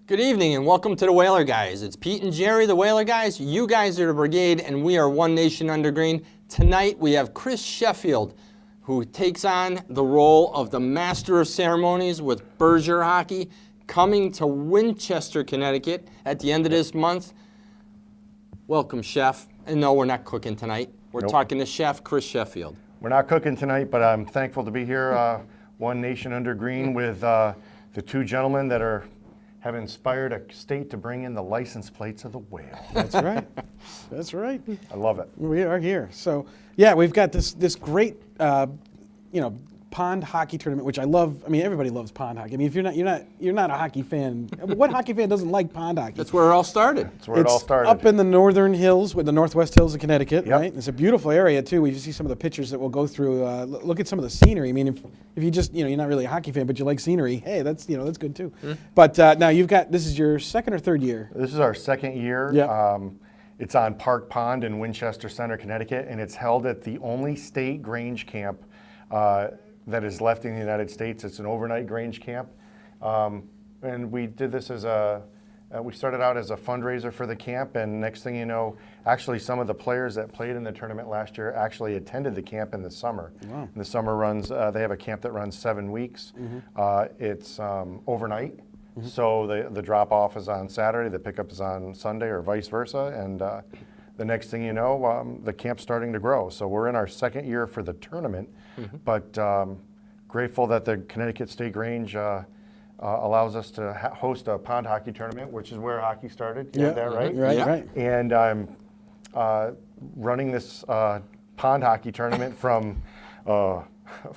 Good evening and welcome to the Whaler Guys. It's Pete and Jerry, the Whaler Guys. You guys are the Brigade and we are One Nation Under Green. Tonight we have Chris Sheffield, who takes on the role of the Master of Ceremonies with Berger Hockey, coming to Winchester, Connecticut at the end of this month. Welcome, Chef. And no, we're not cooking tonight. We're talking to Chef Chris Sheffield. We're not cooking tonight, but I'm thankful to be here, One Nation Under Green, with the two gentlemen that have inspired a state to bring in the license plates of the whale. That's right. That's right. I love it. We are here. So, yeah, we've got this great, pond hockey tournament, which I love. I mean, everybody loves pond hockey. I mean, if you're not a hockey fan, what hockey fan doesn't like pond hockey? That's where it all started. That's where it all started. Up in the northern hills, with the northwest hills of Connecticut, Yep. right? It's a beautiful area too. We see some of the pictures that we'll go through. Look at some of the scenery. I mean, if you just you're not really a hockey fan, but you like scenery, hey, that's good too. But now this is your second or third year. This is our second year. Yeah. It's on Park Pond in Winchester Center, Connecticut, and it's held at the only state Grange camp that is left in the United States. It's an overnight Grange camp. And we did this as we started out as a fundraiser for the camp, and next thing you know, actually some of the players that played in the tournament last year actually attended the camp in the summer. Wow. And the summer runs, they have a camp that runs 7 weeks. It's overnight. So the drop-off is on Saturday, the pickup is on Sunday, or vice versa, and the next thing you know, the camp's starting to grow. So we're in our second year for the tournament, but grateful that the Connecticut State Grange allows us to host a pond hockey tournament, which is where hockey started. You have that right? Right. And I'm running this pond hockey tournament from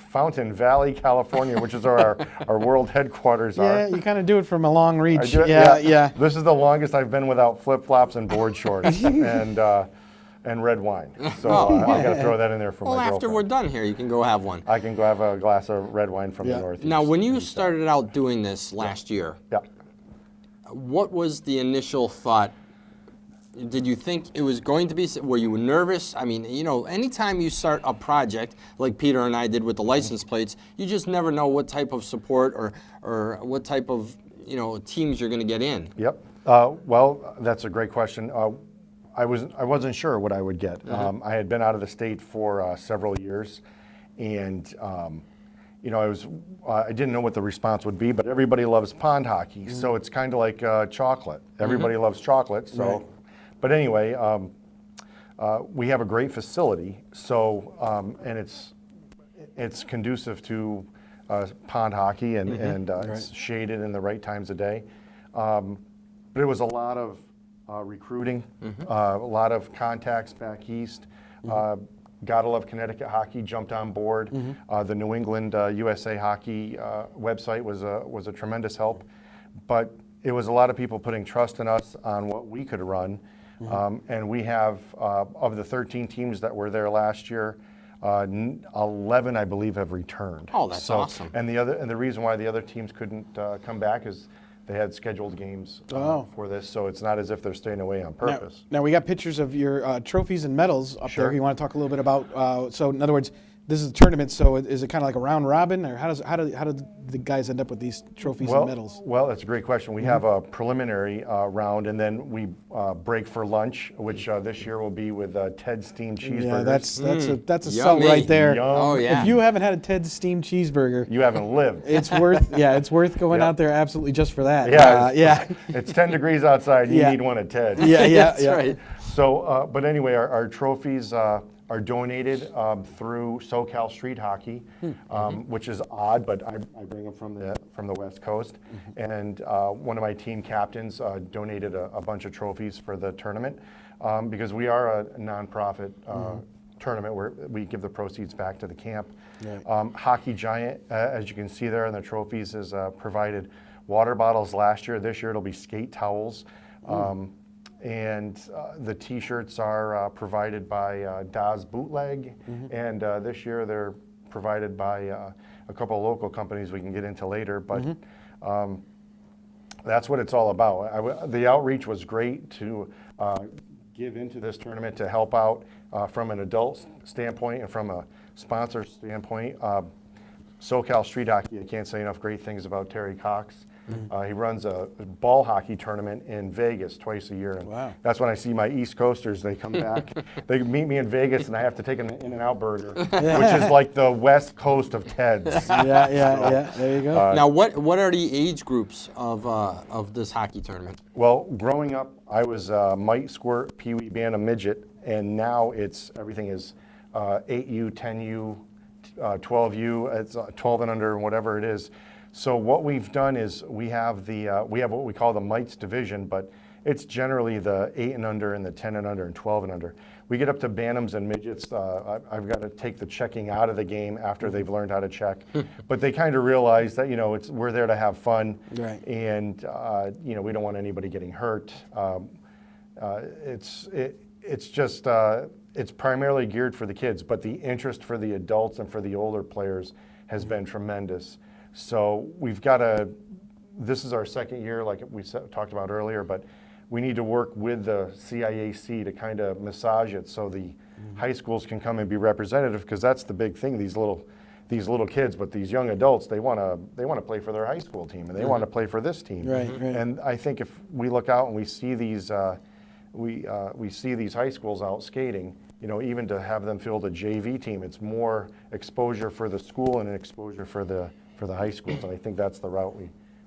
Fountain Valley, California, which is our world headquarters are. Yeah, you kind of do it from a long reach. I do it, yeah. This is the longest I've been without flip-flops and board shorts and red wine. So I got to throw that in there for my girlfriend. After we're done here, you can go have one. I can go have a glass of red wine from the Northeast. Now, when you started out doing this last year, Yeah. what was the initial thought? Did you think it was going to be, were you nervous? I mean, anytime you start a project, like Peter and I did with the license plates, you just never know what type of support or what type of, teams you're going to get in. Yep. Well, that's a great question. I wasn't sure what I would get. I had been out of the state for several years, and I didn't know what the response would be. But everybody loves pond hockey, so it's kind of like chocolate. Everybody loves chocolate, so. Right. But anyway, we have a great facility, so and it's conducive to pond hockey, and it's shaded in the right times of day. But it was a lot of recruiting, a lot of contacts back east. Gotta love Connecticut hockey jumped on board. The New England USA Hockey website was a tremendous help, but it was a lot of people putting trust in us on what we could run. And we have, of the 13 teams that were there last year, 11, I believe, have returned. Oh, that's awesome. And the reason why the other teams couldn't come back is they had scheduled games for this, so it's not as if they're staying away on purpose. Now we got pictures of your trophies and medals up there. You want to talk a little bit about? So in other words, this is a tournament. So is it kind of like a round robin, or how do the guys end up with these trophies and medals? Well, that's a great question. We have a preliminary round, and then we break for lunch, which this year will be with Ted's Steamed Cheeseburgers. Yeah, that's a sell right there. Yum. Oh yeah. If you haven't had a Ted's Steamed Cheeseburger, You haven't lived. it's worth going out there absolutely just for that. Yeah, it's 10 degrees outside. You need one at Ted's. That's right. So, but anyway, our trophies are donated through SoCal Street Hockey, which is odd, but I bring them from the West Coast. And one of my team captains donated a bunch of trophies for the tournament because we are a nonprofit tournament where we give the proceeds back to the camp. Right. Hockey Giant, as you can see there in the trophies, has provided water bottles last year. This year it'll be skate towels. And the T-shirts are provided by Das Bootleg, and this year they're provided by a couple of local companies we can get into later. But that's what it's all about. The outreach was great to give into this tournament to help out from an adult standpoint and from a sponsor standpoint. SoCal Street Hockey, I can't say enough great things about Terry Cox. He runs a ball hockey tournament in Vegas twice a year. And Wow. that's when I see my East Coasters. They come back. They meet me in Vegas, and I have to take an In-N-Out burger, which is like the West Coast of Ted's. Yeah. There you go. Now, what are the age groups of this hockey tournament? Well, growing up, I was mite, squirt, pee-wee, bantam, midget, and now everything is 8U, 10U, 12U, it's 12 and under, whatever it is. So what we've done is we have what we call the mites division, but it's generally the 8 and under and the 10 and under and 12 and under. We get up to bantams and midgets. I've got to take the checking out of the game after they've learned how to check, but they kind of realize that we're there to have fun, Right. and we don't want anybody getting hurt. It's primarily geared for the kids, but the interest for the adults and for the older players has been tremendous. So this is our second year, like we talked about earlier, but we need to work with the CIAC to kind of massage it so the high schools can come and be representative, because that's the big thing. These little kids, but these young adults, they want to play for their high school team, and they want to play for this team. Right. And I think if we look out and we see these we see these high schools out skating, even to have them field a JV team, it's more exposure for the school and an exposure for the high schools, and I think that's the route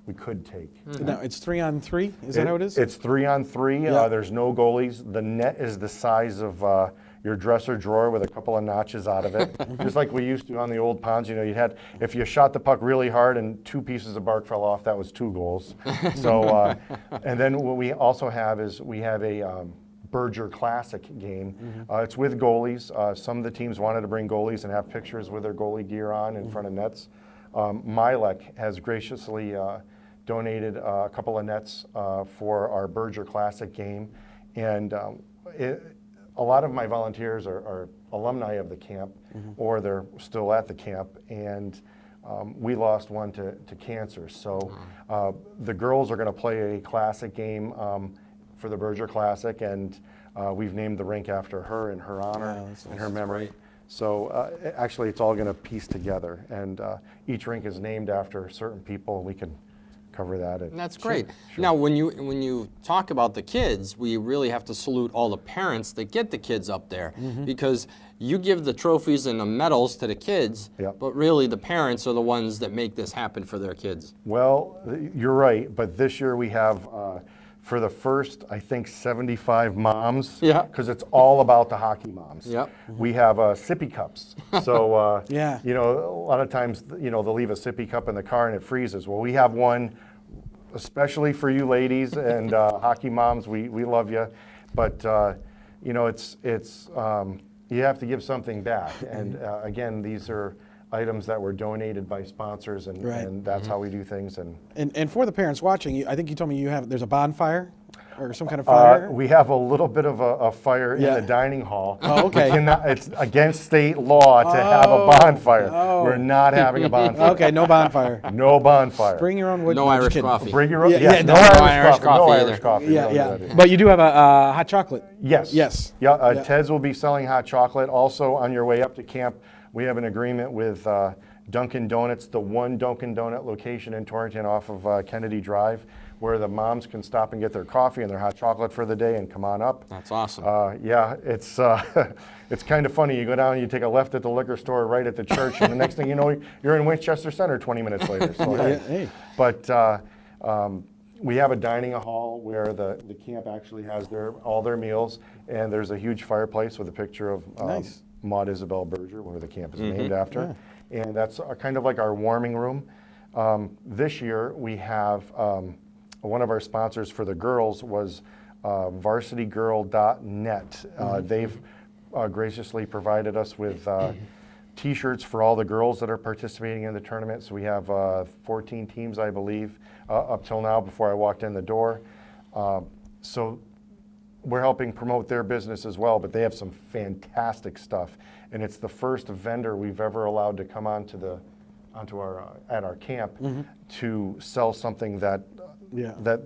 we could take. Now, it's 3-on-3? Is that how it is? It's 3-on-3. Yeah. There's no goalies. The net is the size of your dresser drawer with a couple of notches out of it, just like we used to on the old ponds. If you shot the puck really hard and 2 pieces of bark fell off, that was 2 goals. So, and then what we also have is we have a Berger Classic game. It's with goalies. Some of the teams wanted to bring goalies and have pictures with their goalie gear on in front of nets. Milek has graciously donated a couple of nets for our Berger Classic game, and a lot of my volunteers are alumni of the camp, or they're still at the camp, and we lost one to cancer. So the girls are going to play a classic game for the Berger Classic, and we've named the rink after her in her honor and her memory. So actually, it's all going to piece together, and each rink is named after certain people, and we can cover that. That's great. Sure. Now, when you talk about the kids, we really have to salute all the parents that get the kids up there, because you give the trophies and the medals to the kids, but really the parents are the ones that make this happen for their kids. Well, you're right, but this year we have for the first, I think, 75 moms, because it's all about the hockey moms. We have sippy cups. So, a lot of times, they'll leave a sippy cup in the car and it freezes. Well, we have one especially for you ladies and hockey moms. We love you, but you have to give something back. And again, these are items that were donated by sponsors, and that's how we do things. And for the parents watching, I think you told me there's a bonfire or some kind of fire. We have a little bit of a fire in the dining hall. Oh, okay. It's against state law to have a bonfire. We're not having a bonfire. Okay, no bonfire. No bonfire. Bring your own wood. No Irish coffee. Bring your own. No Irish coffee. No either. Irish coffee. Yeah. But you do have a hot chocolate. Yes. Yeah. Ted's will be selling hot chocolate. Also, on your way up to camp, we have an agreement with Dunkin' Donuts, the one Dunkin' Donut location in Torrington off of Kennedy Drive, where the moms can stop and get their coffee and their hot chocolate for the day and come on up. That's awesome. It's it's kind of funny. You go down and you take a left at the liquor store right at the church, and the next thing you know, you're in Winchester Center 20 minutes later. So, But we have a dining hall where the camp actually has all their meals, and there's a huge fireplace with a picture of Maud Isabel Berger, where the camp is named after. And that's kind of like our warming room. This year we have one of our sponsors for the girls was varsitygirl.net. They've graciously provided us with t-shirts for all the girls that are participating in the tournament. So we have 14 teams, I believe, up till now before I walked in the door. So we're helping promote their business as well, but they have some fantastic stuff. And it's the first vendor we've ever allowed to come onto our camp to sell something that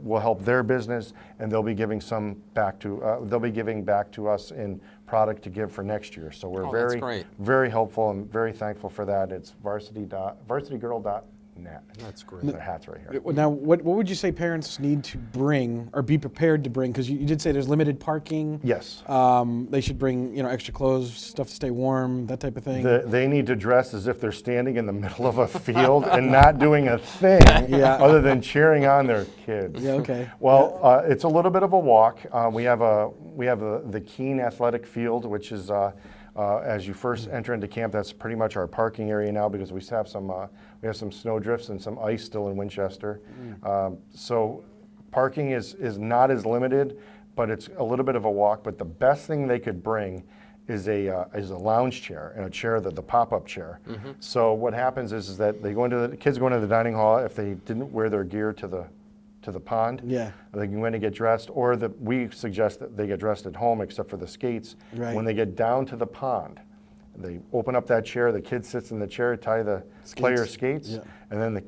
will help their business, and they'll be giving some back to giving back to us in product to give for next year. So we're very helpful and very thankful for that. It's varsitygirl.net. net. That's great. The hat's right here. Now, what would you say parents need to bring or be prepared to bring? Because you did say there's limited parking. Yes. They should bring, extra clothes, stuff to stay warm, that type of thing. They need to dress as if they're standing in the middle of a field and not doing a thing other than cheering on their kids. Yeah, okay. Well, it's a little bit of a walk. We have the Keene Athletic Field, which is as you first enter into camp. That's pretty much our parking area now because we have some snow drifts and some ice still in Winchester. So parking is not as limited, but it's a little bit of a walk. But the best thing they could bring is a lounge chair and a chair, the pop-up chair. So what happens is that the kids go into the dining hall if they didn't wear their gear to the pond. Yeah. They can go in and get dressed, or we suggest that they get dressed at home except for the skates. Right. When they get down to the pond, they open up that chair, the kid sits in the chair, tie the player skates, and then the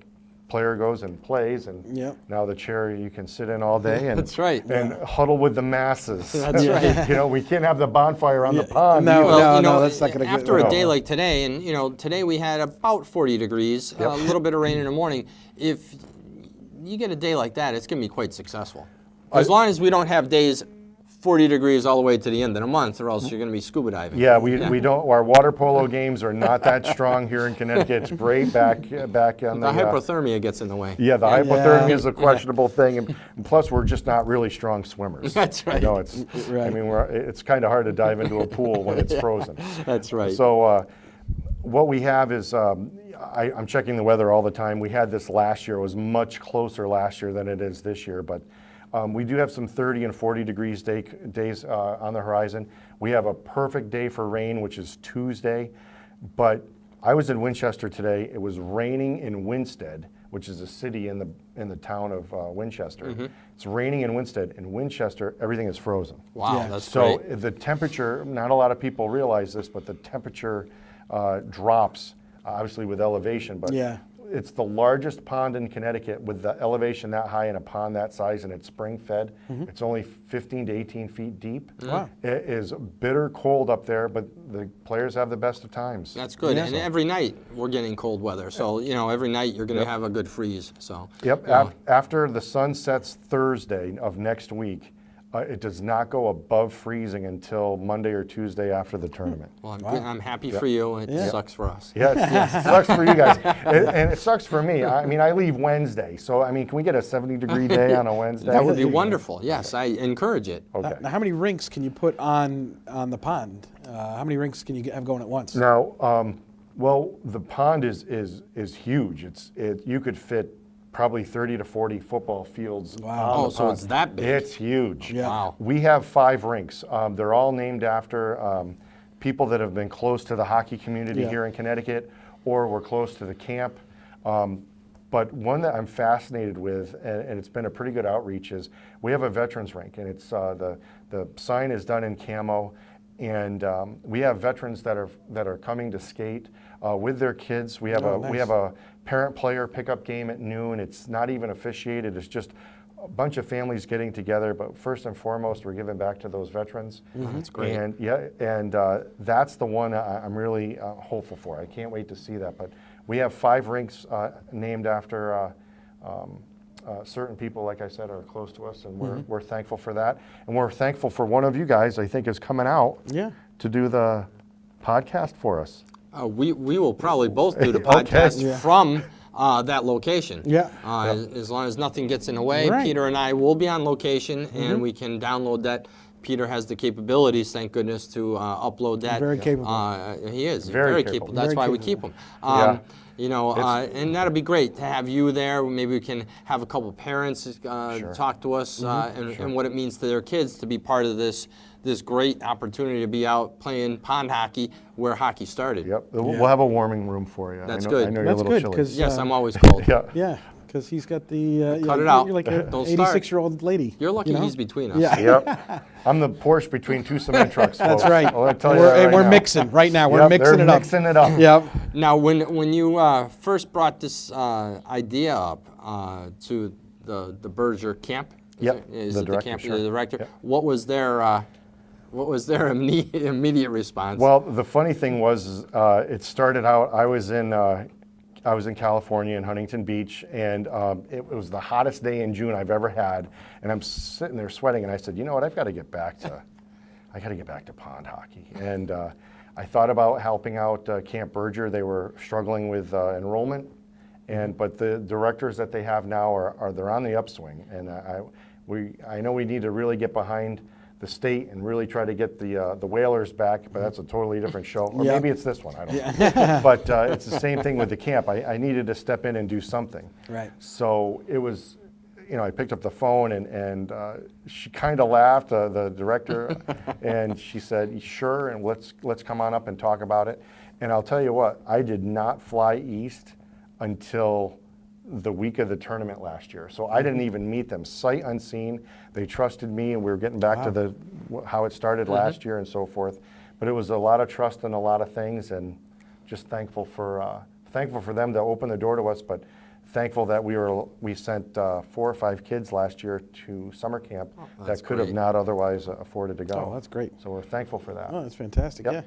player goes and plays, and now the chair you can sit in all day and That's right. and huddle with the masses. That's right. We can't have the bonfire on the pond. No, either. no, that's not gonna get- after a no. day like today, and today we had about 40 degrees, a little bit of rain in the morning. If you get a day like that, it's going to be quite successful. As long as we don't have days 40 degrees all the way to the end of the month, or else you're going to be scuba diving. Yeah, we don't. Our water polo games are not that strong here in Connecticut. It's great back on The hypothermia gets in the way. Yeah, the hypothermia is a questionable thing, and plus we're just not really strong swimmers. That's right. It's. Right. I mean, it's kind of hard to dive into a pool when it's frozen. That's right. So what we have is I'm checking the weather all the time. We had this last year. It was much closer last year than it is this year, but we do have some 30 and 40 degrees days on the horizon. We have a perfect day for rain, which is Tuesday, but I was in Winchester today. It was raining in Winstead, which is a city in the town of Winchester. It's raining in Winstead. In Winchester, everything is frozen. Wow, that's So great. the temperature, not a lot of people realize this, but the temperature drops, obviously with elevation, but it's the largest pond in Connecticut with the elevation that high in a pond that size, and it's spring fed. It's only 15 to 18 feet deep. Wow. It is bitter cold up there, but the players have the best of times. That's good. And every night we're getting cold weather. So, every night you're going to have a good freeze. So. Yep. After the sun sets Thursday of next week, it does not go above freezing until Monday or Tuesday after the tournament. Well, I'm happy for you. It sucks for us. Yes, it sucks for you guys, and it sucks for me. I mean, I leave Wednesday, so I mean, can we get a 70-degree day on a Wednesday? That would be wonderful. Yes, I encourage it. Okay. Now, how many rinks can you put on the pond? How many rinks can you have going at once? Now, well, the pond is huge. You could fit probably 30 to 40 football fields. Wow. On Oh, the so pond. it's that big. It's huge. Yeah. Wow. We have 5 rinks. They're all named after people that have been close to the hockey community here in Connecticut, or we're close to the camp. But one that I'm fascinated with, and it's been a pretty good outreach, is we have a veterans rink, and it's the sign is done in camo, and we have veterans that are coming to skate with their kids. We have we have a parent-player pickup game at noon. It's not even officiated. It's just a bunch of families getting together. But first and foremost, we're giving back to those veterans. That's great. And that's the one I'm really hopeful for. I can't wait to see that. But we have 5 rinks named after certain people, like I said, are close to us, and we're thankful for that. And we're thankful for one of you guys, I think, is coming out to do the podcast for us. We will probably both do the podcast from that location. Yeah. As long as nothing gets in the way, Right. Peter and I will be on location, and we can download that. Peter has the capabilities, thank goodness, to upload that. Very capable. He is Very capable. capable. That's Very why we capable. keep him. And that'll be great to have you there. Maybe we can have a couple parents talk to us and what it means to their kids to be part of this great opportunity to be out playing pond hockey where hockey started. Yep, we'll have a warming room for you. That's I know, good. I know That's you're a little good, chilly. 'cause, Yes, I'm always cold. Yeah, because he's got the Cut it out. You're like an Don't start. 86-year-old lady. You're lucky you know? he's between us. Yeah. Yep. I'm the Porsche between 2 cement trucks, folks. That's right. I'll tell you We're, that and right we're now. mixing right now. We're Yep, mixing they're it up. mixing it up. Yep. Now, when you first brought this idea up to the Berger Camp, Yep, is the it director, the camp, sure. the director? Yep. What was their immediate response? Well, the funny thing was, it started out, I was in I was in California in Huntington Beach, and it was the hottest day in June I've ever had. And I'm sitting there sweating, and I said, you know what? I got to get back to pond hockey. And I thought about helping out Camp Berger. They were struggling with enrollment, but the directors that they have now they're on the upswing. And I know we need to really get behind the state and really try to get the Whalers back, but that's a totally different show. Or maybe it's this one, I don't know. But it's the same thing with the camp. I needed to step in and do something. Right. So it was, I picked up the phone and she kind of laughed, the director, and she said, sure, and let's come on up and talk about it. And I'll tell you what, I did not fly east until the week of the tournament last year. So I didn't even meet them, sight unseen. They trusted me, and we were getting back to how it started last year and so forth. But it was a lot of trust and a lot of things, and just thankful for them to open the door to us, but thankful that we sent 4 or 5 kids last year to summer camp that could have not otherwise afforded to go. Oh, that's great. So we're thankful for that. Oh, that's fantastic. Yep. Yeah.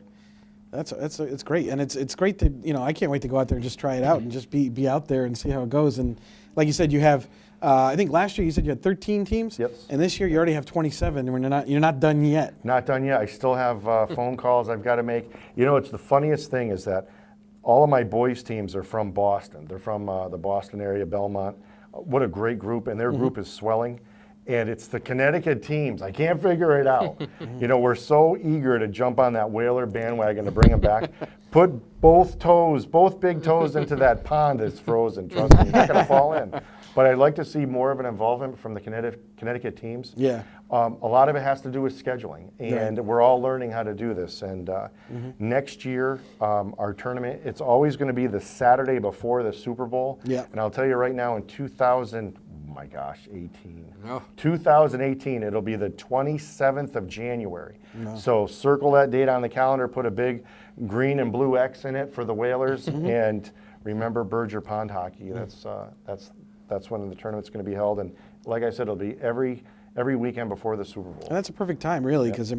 It's great, and it's great to I can't wait to go out there and just try it out and just be out there and see how it goes. And like you said, you have I think last year you said you had 13 teams. Yes. And this year you already have 27, and you're not done yet. Not done yet. I still have phone calls I've got to make. It's the funniest thing is that all of my boys' teams are from Boston. They're from the Boston area, Belmont. What a great group, and their group is swelling. And it's the Connecticut teams. I can't figure it out. We're so eager to jump on that Whaler bandwagon to bring them back. Put both big toes into that pond that's frozen. Trust me, you're not going to fall in. But I'd like to see more of an involvement from the Connecticut teams. Yeah. A lot of it has to do with scheduling, and we're all learning how to do this. And next year, our tournament, it's always going to be the Saturday before the Super Bowl. Yeah. And I'll tell you right now, in 2018, it'll be the 27th of January. No. So circle that date on the calendar, put a big green and blue X in it for the Whalers, and remember Berger Pond Hockey. That's when the tournament's going to be held. And like I said, it'll be every weekend before the Super Bowl. And that's a perfect time, really, because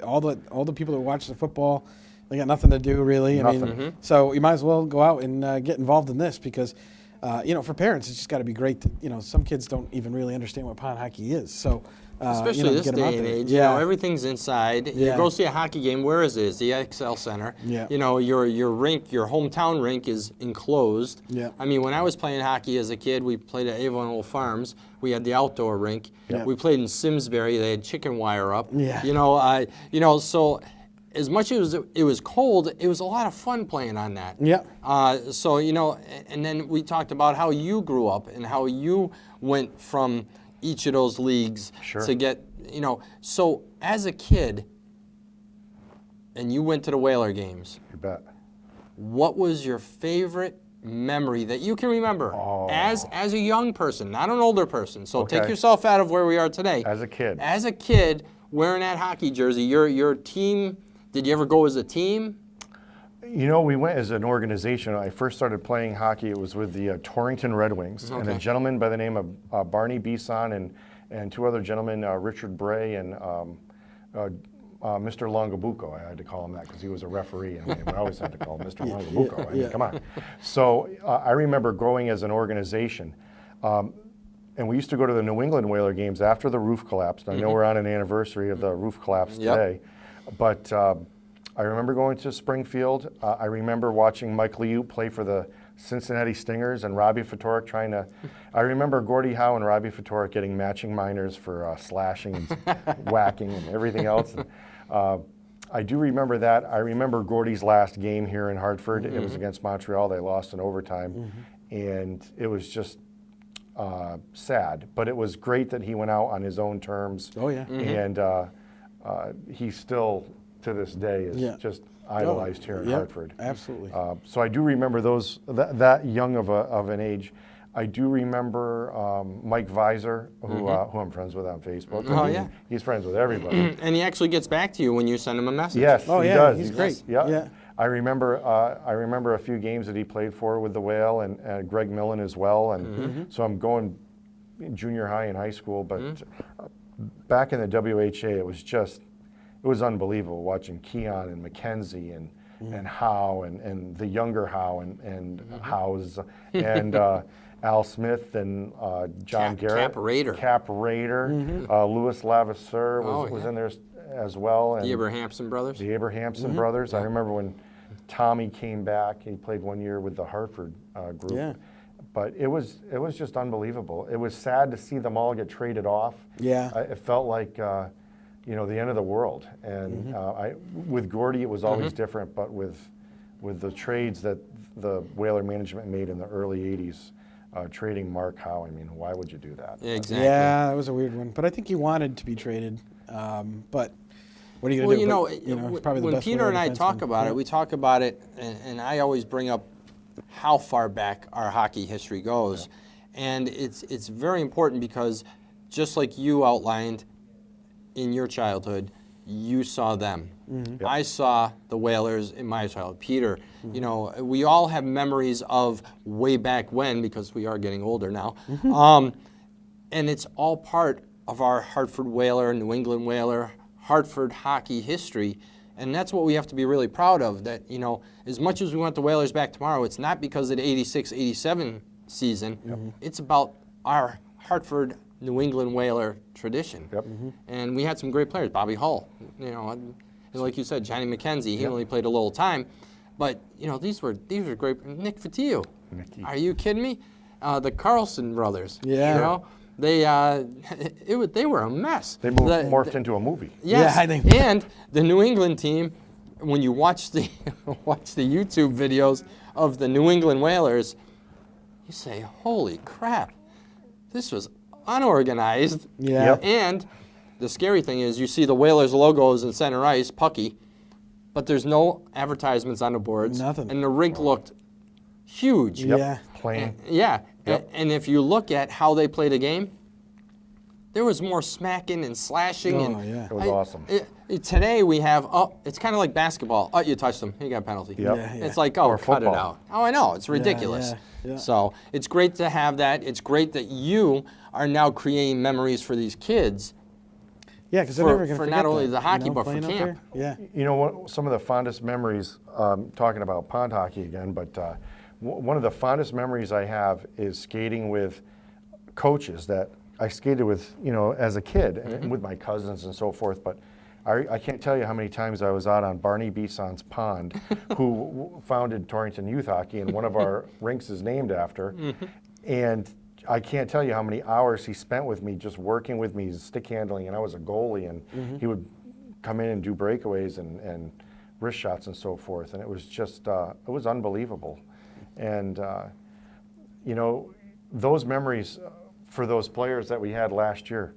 all the people that watch the football, they got nothing to do, really. Nothing. So you might as well go out and get involved in this because. For parents, it's just got to be great. Some kids don't even really understand what pond hockey is. So, especially this get 'em day out and there. age, Yeah. everything's inside. You Yeah. go see a hockey game. Where is it? It's the XL Center. Yeah. Your rink, your hometown rink, is enclosed. Yeah. I mean, when I was playing hockey as a kid, we played at Avon Old Farms. We had the outdoor rink. Yeah. We played in Simsbury. They had chicken wire up. Yeah. So. As much as it was cold, it was a lot of fun playing on that. Yeah. And then we talked about how you grew up and how you went from each of those leagues to get, So as a kid, and you went to the Whaler games. You bet. What was your favorite memory that you can remember as a young person, not an older person? So take yourself out of where we are today. As a kid. As a kid, wearing that hockey jersey, your team. Did you ever go as a team? We went as an organization. I first started playing hockey. It was with the Torrington Red Wings. And a gentleman by the name of Barney Bison and 2 other gentlemen, Richard Bray and Mr. Longabuco. I had to call him that because he was a referee. I mean, we always had to call him Mr. Longabuco. I mean, come on. So I remember growing as an organization. And we used to go to the New England Whaler games after the roof collapsed. I know we're on an anniversary of the roof collapse today. But I remember going to Springfield. I remember watching Mike Liu play for the Cincinnati Stingers and Robbie Fatorik I remember Gordie Howe and Robbie Fatorik getting matching minors for slashing and whacking and everything else. And, I do remember that. I remember Gordie's last game here in Hartford. It was against Montreal. They lost in overtime. And it was just sad. But it was great that he went out on his own terms. Oh, yeah. And he still, to this day, is just idolized here in Hartford. Absolutely. So I do remember that young of an age. I do remember Mike Visor, who I'm friends with on Facebook. He's friends with everybody. And he actually gets back to you when you send him a message. Yes, he does. He's great. Yeah. I remember a few games that he played for with the Whale and Greg Millen as well. And so I'm going junior high and high school, but back in the WHA, it was unbelievable watching Keon and Mackenzie and and Howe and the younger Howe and Howe's and Al Smith and John Garrett. Cap Raider. Louis Lavisseur was in there as well. And The Abrahamson brothers. the Abrahamson brothers. I remember when Tommy came back. He played 1 year with the Hartford group. Yeah. But it was just unbelievable. It was sad to see them all get traded off. Yeah. It felt like the end of the world. And with Gordy, it was always different. But with the trades that the Whaler management made in the early '80s, trading Mark Howe, I mean, why would you do that? Exactly. Yeah, that was a weird one. But I think he wanted to be traded. But what are you going to do? He's probably the when best Peter and I defenseman. talk about it, we talk about it, and I always bring up how far back our hockey history goes. And it's very important because just like you outlined in your childhood, you saw them. Yep. I saw the Whalers in my childhood. Peter, we all have memories of way back when because we are getting older now. And it's all part of our Hartford Whaler, New England Whaler, Hartford hockey history. And that's what we have to be really proud of, that, as much as we want the Whalers back tomorrow, it's not because of the 86-87 season. It's about our Hartford, New England Whaler tradition. Yep. And we had some great players. Bobby Hull, and like you said, Johnny McKenzie, he only played a little time. But, these were great. Nick Fatiu. Are you kidding me? The Carlson brothers. Yeah. They were a mess. They morphed into a movie. Yes, Yeah, I think- and the New England team, when you watch the YouTube videos of the New England Whalers, you say, "Holy crap, this was unorganized." Yeah. Yep. And the scary thing is, you see the Whalers logos in center ice, pucky, but there's no advertisements on the boards. Nothing. And the rink looked huge. Yep. Yeah. Plain. Yeah, Yep. and if you look at how they played a game, there was more smacking and slashing. Oh, and yeah. It was awesome. Today we have, it's kind of like basketball. Oh, you touched them, you got a penalty. Yep. Yeah, It's like, oh, Or cut it football. out. Oh, I know, it's ridiculous. yeah. So it's great to have that. It's great that you are now creating memories for these kids. Yeah, because they're For- never going to for forget not only that, the hockey, but for playing out camp. there. Yeah. You know what? Some of the fondest memories, talking about pond hockey again, but one of the fondest memories I have is skating with coaches that I skated with, as a kid, and with my cousins and so forth. But I can't tell you how many times I was out on Barney Bison's pond, who founded Torrington Youth Hockey, and one of our rinks is named after. And I can't tell you how many hours he spent with me, just working with me, stick handling, and I was a goalie, and he would come in and do breakaways and wrist shots and so forth, and it was just, it was unbelievable. And, those memories for those players that we had last year,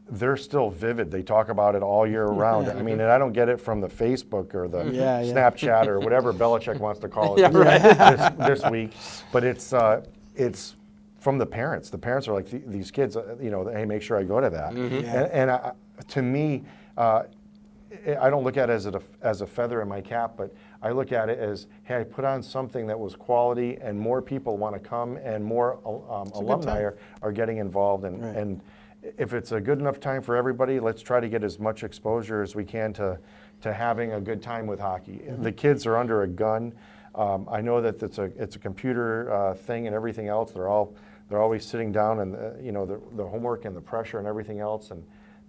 they're still vivid. They talk about it all year round. I mean, and I don't get it from the Facebook or the Snapchat or whatever Belichick wants to call it this week, but it's from the parents. The parents are like, these kids, hey, make sure I go to that. And to me, I don't look at it as a feather in my cap, but I look at it as, hey, I put on something that was quality, and more people want to come, and more alumni are getting involved. And if it's a good enough time for everybody, let's try to get as much exposure as we can to having a good time with hockey. The kids are under a gun. I know that it's a computer thing and everything else. They're always sitting down, and the homework and the pressure and everything else, and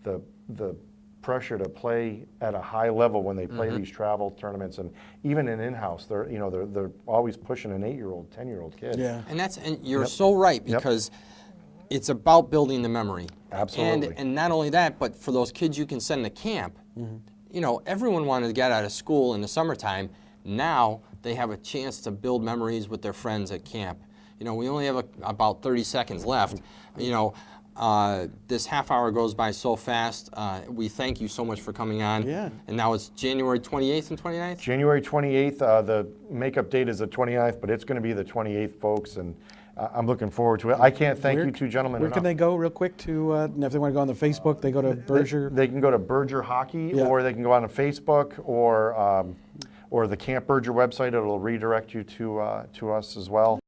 the pressure to play at a high level when they play these travel tournaments, and even in-house, they're always pushing an 8-year-old, 10-year-old kid. Yeah. And you're so right, because it's about building the memory. Absolutely. And not only that, but for those kids you can send to camp. Everyone wanted to get out of school in the summertime. Now they have a chance to build memories with their friends at camp. We only have about 30 seconds left. This half hour goes by so fast. We thank you so much for coming on. Yeah. And now it's January 28th and 29th? January 28th, the makeup date is the 29th, but it's going to be the 28th, folks, and I'm looking forward to it. I can't thank you two gentlemen Where enough. can they go real quick to, if they want to go on the Facebook, they go to Berger? They can go to Berger Hockey, or they can go on the Facebook, or the Camp Berger website. It'll redirect you to us as well.